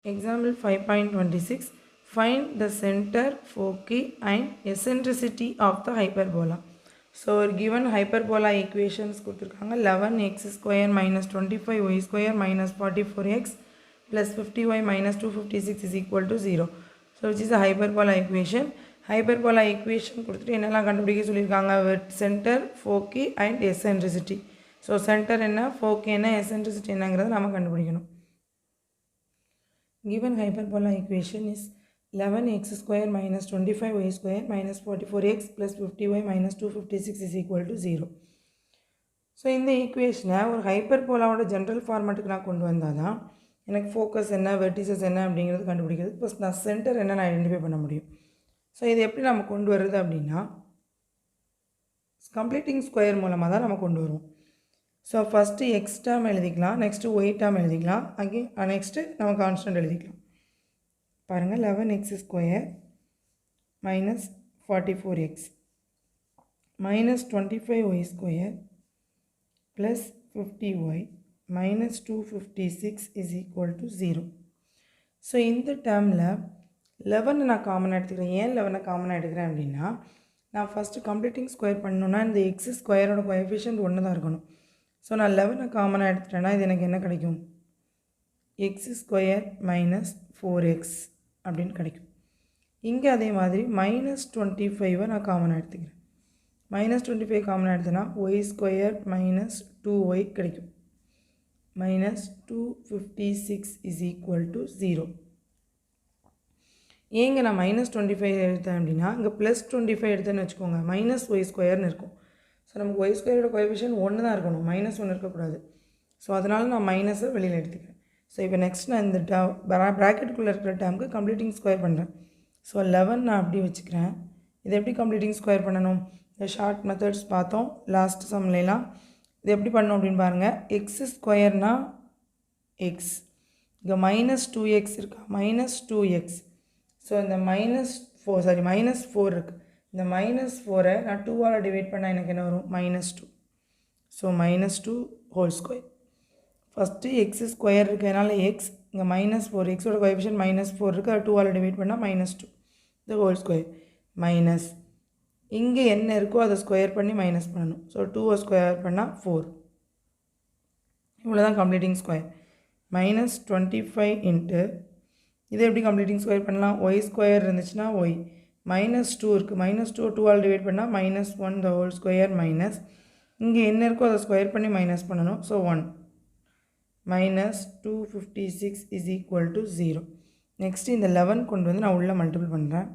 Example 5.26. Find the center, foci and eccentricity of the hyperbola. So, ஒரு given hyperbola equations கொடுத்திருக்காங்க 11x square minus 25y square minus 44x plus 50y minus 256 is equal to 0. So, which is a hyperbola equation. Hyperbola equation கொடுத்துட்டு என்னெல்லாம் கண்டுபிடிக்க சொல்லியிருக்காங்க center, foci and eccentricity. So, center என்ன, foci என்ன, eccentricity என்னங்கிறத நம்ம கண்டுபிடிக்கணும். Given hyperbola equation is 11x square minus 25y square minus 44x plus 50y minus 256 is equal to 0. So இந்த ஈக்குவேஷனை ஒரு ஹைப்பர்போலாவோட ஜென்ரல் ஃபார்மேட்டுக்கு நான் கொண்டு வந்தால் தான் எனக்கு ஃபோக்கஸ் என்ன வெர்டிசஸ் என்ன அப்படிங்கிறது கண்டுபிடிக்கிறது ப்ளஸ் நான் சென்டர் என்ன நான் ஐடென்டிஃபை பண்ண முடியும். ஸோ இது எப்படி நம்ம கொண்டு வர்றது அப்படின்னா கம்ப்ளீட்டிங் ஸ்கொயர் மூலமாக தான் நம்ம கொண்டு வருவோம். ஸோ ஃபஸ்ட்டு எக்ஸ் டேர்ம் எழுதிக்கலாம், நெக்ஸ்ட்டு ஒய் டேர்ம் எழுதிக்கலாம், நெக்ஸ்ட்டு நம்ம கான்ஸ்டன்ட் எழுதிக்கலாம். பாருங்கள் 11x square minus 44x minus 25y square plus 50y minus 256 is equal to 0. So இந்த டேர்மில் 11 நான் காமனாக எடுத்துக்கிறேன். ஏன் 11 காமனாக எடுக்கிறேன் அப்படின்னா நான் ஃபஸ்ட்டு கம்ப்ளீட்டிங் ஸ்கொயர் பண்ணணுன்னா இந்த எக்ஸ் ஸ்கொயரோட கோஎஃபிஷியன்ட் ஒன்று தான் இருக்கணும். ஸோ நான் 11 காமனாக எடுத்துட்டேன்னா இது எனக்கு என்ன கிடைக்கும், எக்ஸ் ஸ்கொயர் மைனஸ் 4x அப்படின்னு கிடைக்கும். இங்கே அதே மாதிரி மைனஸ் 25 நான் காமனாக எடுத்துக்கிறேன். மைனஸ் 25 காமனாக எடுத்தேன்னா ஒய் ஸ்கொயர் மைனஸ் 2y கிடைக்கும். Minus 256 is equal to 0. ஏங்க நான் மைனஸ் 25 எடுத்தேன் அப்படின்னா இங்கே ப்ளஸ் 25 எடுத்தேன்னு வச்சுக்கோங்க, மைனஸ் ஒய் ஸ்கொயர்னு இருக்கும். ஸோ நமக்கு ஒய் ஸ்கொயரோட கோஎஃபிஷியன்ட் ஒன்று தான் இருக்கணும், மைனஸ் ஒன்று இருக்கக்கூடாது. ஸோ அதனால் நான் மைனஸை வெளியில் எடுத்துக்கிறேன். ஸோ இப்போ நெக்ஸ்ட் நான் இந்த ப்ராக்கெட்டுக்குள்ளே இருக்கிற டேர்முக்கு கம்ப்ளீட்டிங் ஸ்கொயர் பண்ணுறேன். ஸோ 11 நான் அப்படி வச்சுக்கிறேன். இதை எப்படி கம்ப்ளீட்டிங் ஸ்கொயர் பண்ணணும், இந்த ஷார்ட் மெத்தட்ஸ் பார்த்தோம் லாஸ்ட் சம்லாம். இது எப்படி பண்ணணும் அப்படின்னு பாருங்கள். எக்ஸ் ஸ்கொயர்னால் எக்ஸ், இங்கே மைனஸ் 2x இருக்கா, மைனஸ் 2x. ஸோ இந்த மைனஸ் 4 இருக்குது. இந்த மைனஸ் 4 நான் 2ஆல் டிவைட் பண்ணால் எனக்கு என்ன வரும், minus 2. So minus 2 whole square. First X square இருக்கிறதுனால எக்ஸ், இங்கே மைனஸ் 4, எக்ஸோட கோஎஃபிஷியன்ட் மைனஸ் 4 இருக்குது, அது 2ஆல் டிவைட் பண்ணால் மைனஸ் 2 இந்த ஹோல் ஸ்கொயர் மைனஸ் இங்கே என்ன இருக்கோ அதை ஸ்கொயர் பண்ணி மைனஸ் பண்ணணும். ஸோ 2 ஸ்கொயர் பண்ணால் 4. இவ்வளோ தான் கம்ப்ளீட்டிங் ஸ்கொயர். மைனஸ் 25 இன்ட்டு இதை எப்படி கம்ப்ளீட்டிங் ஸ்கொயர் பண்ணலாம், ஒய் ஸ்கொயர் இருந்துச்சுன்னா ஒய், மைனஸ் 2 இருக்குது, மைனஸ் 2ஆல் டிவைட் பண்ணால் minus 1 the whole square minus இங்கே என்ன இருக்கோ அதை ஸ்கொயர் பண்ணி மைனஸ் பண்ணணும். So 1 minus 256 is equal to 0. Next இந்த 11 கொண்டு வந்து நான் உள்ளே மல்டிபிள் பண்ணுறேன்.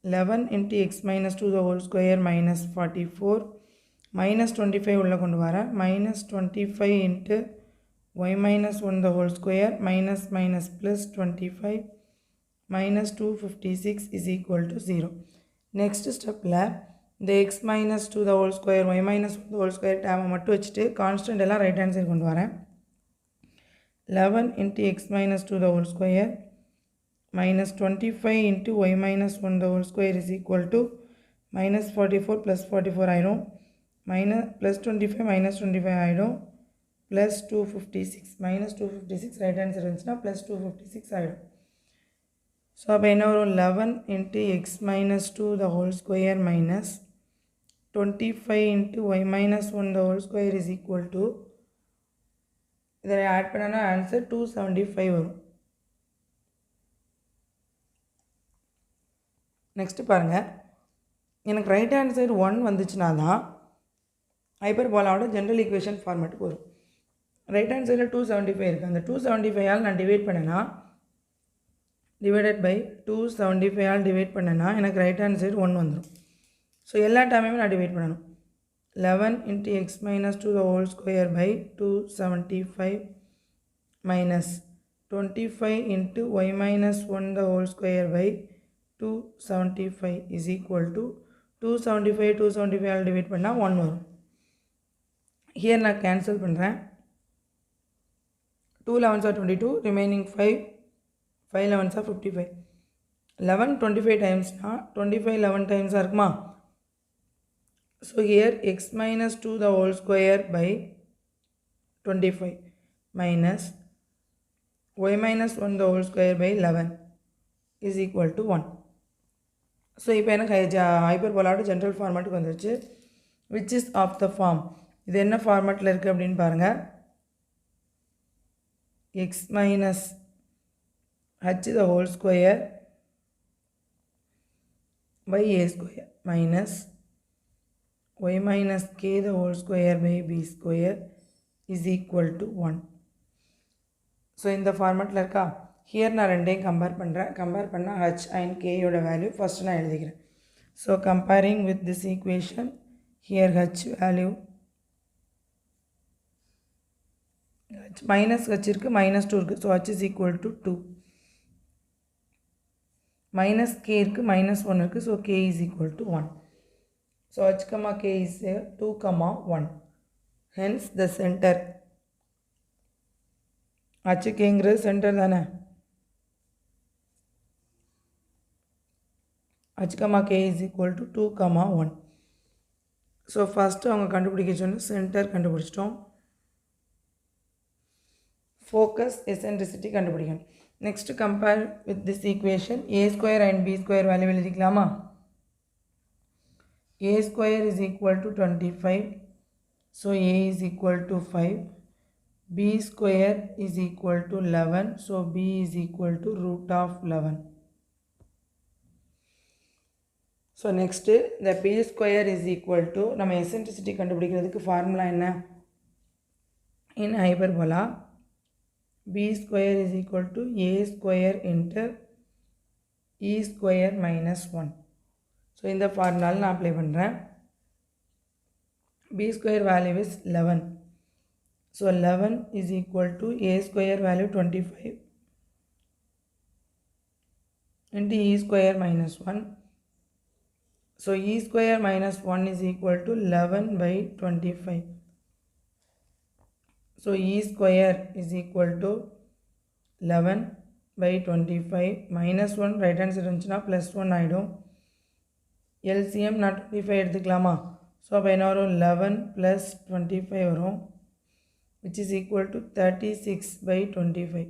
11 into x minus 2 the whole square minus 44 minus 25 உள்ளே கொண்டு வரேன். Minus 25 into y minus 1 the whole square minus minus plus 25 minus 256 is equal to 0. Next step la the x minus 2 the whole square y minus 1 the whole square term மட்டும் வச்சிட்டு constant எல்லாம் right hand side கொண்டு வரேன். 11 into x minus 2 the whole square minus 25 into y minus 1 the whole square is equal to minus 44 plus 44 ஆயிடும், minus plus 25 minus 25 ஆயிடும், plus 256 minus 256 right hand side இருந்துச்சுன்னா plus 256 ஆயிடும். So அப்போ என்ன வரும், 11 into x minus 2 the whole square minus 25 into y minus 1 the whole square is equal to, இதை add பண்ணனா answer 275 வரும். நெக்ஸ்ட்டு பாருங்கள், எனக்கு ரைட் ஹேண்ட் சைடு 1 வந்துச்சுன்னா தான் ஹைப்பர்போலாவோட ஜென்ரல் ஈக்குவேஷன் ஃபார்மேட்டுக்கு வரும். ரைட் ஹேண்ட் சைடில் 275 இருக்குது, அந்த 275ஆல் நான் டிவைட் பண்ணேன்னா டிவைடட் பை 275 ஆல் டிவைட் பண்ணேன்னா எனக்கு ரைட் ஹேண்ட் சைடு 1 வந்துடும். ஸோ எல்லா டைமையுமே நான் டிவைட் பண்ணணும். 11 into x minus 2 the whole square by 275 minus 25 into y minus 1 the whole square by 275 is equal to 275 ஆல் டிவைட் பண்ணால் 1 வரும். ஹியர் நான் கேன்சல் பண்ணுறேன். 2 11s are 22, remaining 5 11s are 55. 11 25 times na 25 11 times இருக்குமா. So here x minus 2 the whole square by 25 minus y minus 1 the whole square by 11 is equal to 1. So இப்போ எனக்கு ஹைப்பர்போலாவோட general ஃபார்மேட்டுக்கு வந்துருச்சு. Which is of the form, இது என்ன ஃபார்மேட்டில் இருக்குது அப்படின்னு பாருங்கள். X minus h the whole square by a square minus y minus k the whole square by b square is equal to 1. So இந்த ஃபார்மேட்டில் இருக்கா. ஹியர் நான் ரெண்டையும் கம்பேர் பண்ணுறேன். கம்பேர் பண்ணால் h and k யோட வேல்யூ ஃபஸ்ட்டு நான் எழுதிக்கிறேன். So comparing with this equation, here h value minus h இருக்குது, -2 இருக்குது. So h is equal to 2. minus k இருக்குது, -1 இருக்குது. So k is equal to 1. So h, k is 2, 1. Hence the center, h kங்கிறது centre தானே. h, k is equal to 2, 1. So first அவங்க கண்டுபிடிக்க சொன்ன centre கண்டுபிடிச்சிட்டோம். ஃபோக்கஸ் எசென்ட்ரிசிட்டி கண்டுபிடிக்கணும். Next compare with this equation, a square and b square value எழுதிக்கலாமா. a square is equal to 25. So a is equal to 5. b square is equal to 11. So b is equal to root of 11. So next இந்த b square is equal to, நம்ம eccentricity கண்டுபிடிக்கிறதுக்கு formula என்ன, in hyperbola b square is equal to a square into e square minus 1. So இந்த ஃபார்முலாவில் நான் apply பண்ணுறேன். b square value is 11. So 11 is equal to a square value 25 into e square minus 1. So e square minus 1 is equal to 11 by 25. So e square is equal to 11 by 25 minus 1 right hand side இருந்துச்சுன்னா plus 1 ஆகிடும். LCM நான் 25 எடுத்துக்கலாமா. So அப்போ என்ன வரும், 11 plus 25 வரும், which is equal to 36 by 25.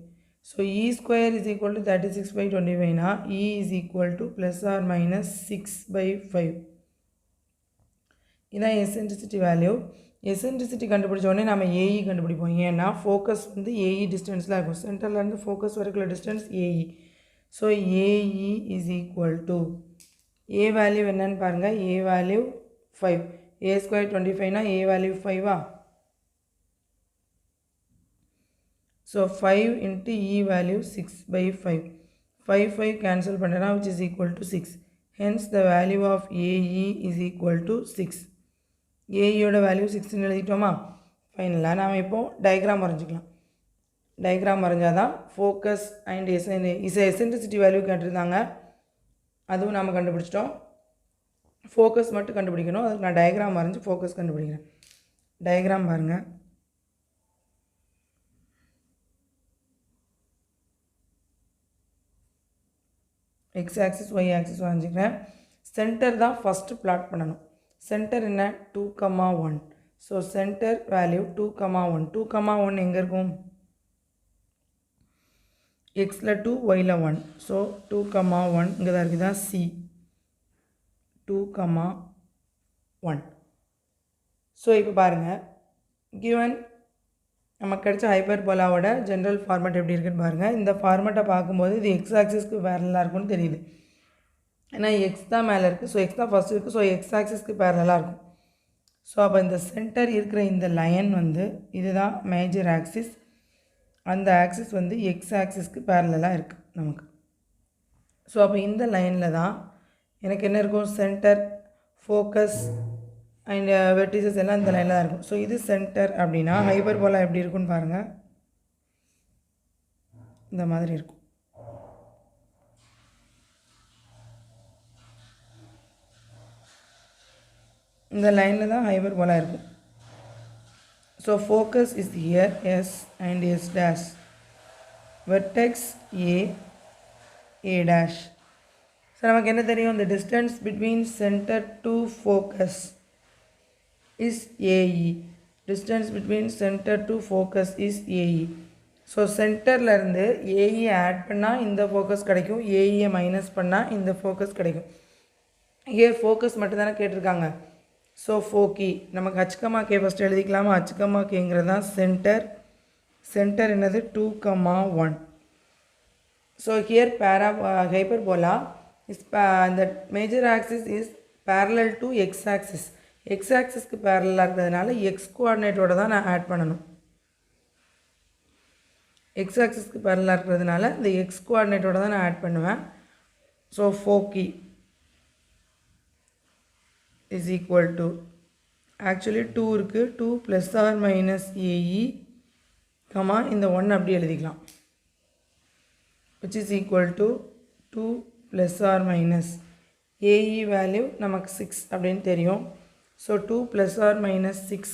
So e square is equal to 36 by 25 னா e is equal to plus or minus 6 by 5. இதான் எசென்ட்ரிசிட்டி வேல்யூ. எசென்ட்ரிசிட்டி கண்டுபிடிச்ச உடனே நம்ம ஏஇ கண்டுபிடிப்போம். ஏன்னா ஃபோக்கஸ் வந்து ஏஇ டிஸ்டன்ஸில் இருக்கும். சென்டர்லேருந்து ஃபோக்கஸ் வரைக்குள்ள distance AE. So AE is equal to, a value என்னன்னு பாருங்கள், ஏ வேல்யூ 5. ஏ ஸ்கொயர் 25னா ஏ வேல்யூ 5ஆ. So 5 into e value 6 by 5. 5 cancel பண்ணுறேன்னா which is equal to 6. Hence the value of AE is equal to 6. ஏயோட value 6ன்னு எழுதிட்டோமா. ஃபைனலாக நாம் இப்போது diagram வரைஞ்சிக்கலாம். Diagram வரைஞ்சால் தான் focus and eccentricity value கேட்டிருந்தாங்க, அதுவும் நாம் கண்டுபிடிச்சிட்டோம். ஃபோக்கஸ் மட்டும் கண்டுபிடிக்கணும். அதுக்கு நான் டயக்ராம் வரைஞ்சி ஃபோக்கஸ் கண்டுபிடிக்கிறேன். டயக்ராம் பாருங்கள். எக்ஸ் ஆக்சிஸ் ஒய் ஆக்சிஸ் வரைஞ்சிக்கிறேன். சென்டர் தான் ஃபஸ்ட்டு பிளாட் பண்ணணும். சென்டர் என்ன, 2, 1. So centre value 2, 1. 2, 1 எங்கே இருக்கும், எக்ஸில் 2, ஒயில் 1. ஸோ 2, 1 இங்கே தான் இருக்குது, தான் சி 2, 1. ஸோ இப்போ பாருங்கள், கிவன் நமக்கு கிடைச்ச ஹைப்பர்போலாவோட ஜென்ரல் ஃபார்மேட் எப்படி இருக்குன்னு பாருங்கள். இந்த ஃபார்மேட்டை பார்க்கும்போது இது எக்ஸ் ஆக்சிஸ்க்கு பேரலாக இருக்கும்னு தெரியுது. ஏன்னா எக்ஸ் தான் மேலே இருக்குது. ஸோ எக்ஸ் தான் ஃபஸ்ட்டு இருக்குது. ஸோ எக்ஸ் ஆக்சிஸ்க்கு பேரலாக இருக்கும். ஸோ அப்போ இந்த சென்டர் இருக்கிற இந்த லைன் வந்து இதுதான் மேஜர் ஆக்சிஸ். அந்த ஆக்சிஸ் வந்து எக்ஸ் ஆக்சிஸ்க்கு பேரலாக இருக்குது நமக்கு. ஸோ அப்போ இந்த லைனில் தான் எனக்கு என்ன இருக்கும், சென்டர், ஃபோக்கஸ் அண்ட் வெர்டிசஸ் எல்லாம் இந்த லைனில் தான் இருக்கும். ஸோ இது சென்டர் அப்படின்னா ஹைப்பர்போலா எப்படி இருக்குன்னு பாருங்கள். இந்த மாதிரி இருக்கும். இந்த லைனில் தான் ஹைப்பர்போலா இருக்கும். So focus is here S and S dash, vertex A, A dash. So நமக்கு என்ன தெரியும், இந்த distance between centre to focus is AE. Distance between center to focus is AE. So சென்டர்லேருந்து ஏஇ ஆட் பண்ணால் இந்த focus கிடைக்கும், ஏஇயை minus பண்ணால் இந்த ஃபோக்கஸ் கிடைக்கும். இங்கே ஃபோக்கஸ் மட்டும் தானே கேட்டிருக்காங்க. ஸோ ஃபோக்கி நமக்கு ஹச்கமா கே ஃபஸ்ட்டு எழுதிக்கலாமா? ஹச்கமா கேங்கிறது தான் சென்டர். சென்டர் என்னது 2,1. So here hyperbola is the major axis is parallel to x axis. x axisக்கு பேரலாக இருக்கிறதுனால எக்ஸ் கோஆர்டினேட்டோட தான் நான் ஆட் பண்ணணும். எக்ஸ் ஆக்சிஸ்க்கு பேரலாக இருக்கிறதுனால இந்த எக்ஸ் கோஆர்டினேட்டோட தான் நான் ஆட் பண்ணுவேன். So foci is equal to actually 2 இருக்குது, 2 + or - AE கமா இந்த 1 அப்படி எழுதிக்கலாம், which is equal to 2 + or - AE value நமக்கு 6 அப்படின்னு தெரியும். So 2 + or - 6,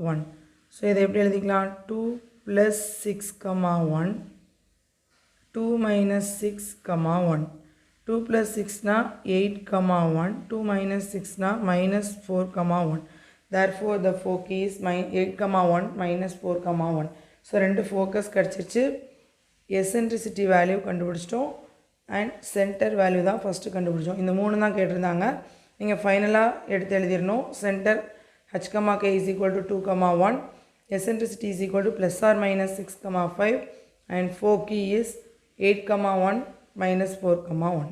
1. ஸோ இதை எப்படி எழுதிக்கலாம்? 2 + 6, 1, 2 - 6, 1. 2 + 6 8, 1, 2 - 6 -4, 1. Therefore the focus is 8, 1 -4, 1. So ரெண்டு ஃபோக்கஸ் கிடச்சிருச்சு. எசென்ட்ரிசிட்டி வேல்யூ கண்டுபிடிச்சிட்டோம் அண்ட் சென்டர் வேல்யூ தான் ஃபஸ்ட்டு கண்டுபிடிச்சோம். இந்த 3 தான் கேட்டிருந்தாங்க. நீங்கள் ஃபைனலாக எடுத்து எழுதிடணும். Centre h,k is equal to 2, 1. Eccentricity is equal to + or -6, 5. And foci is 8, 1 -4, 1.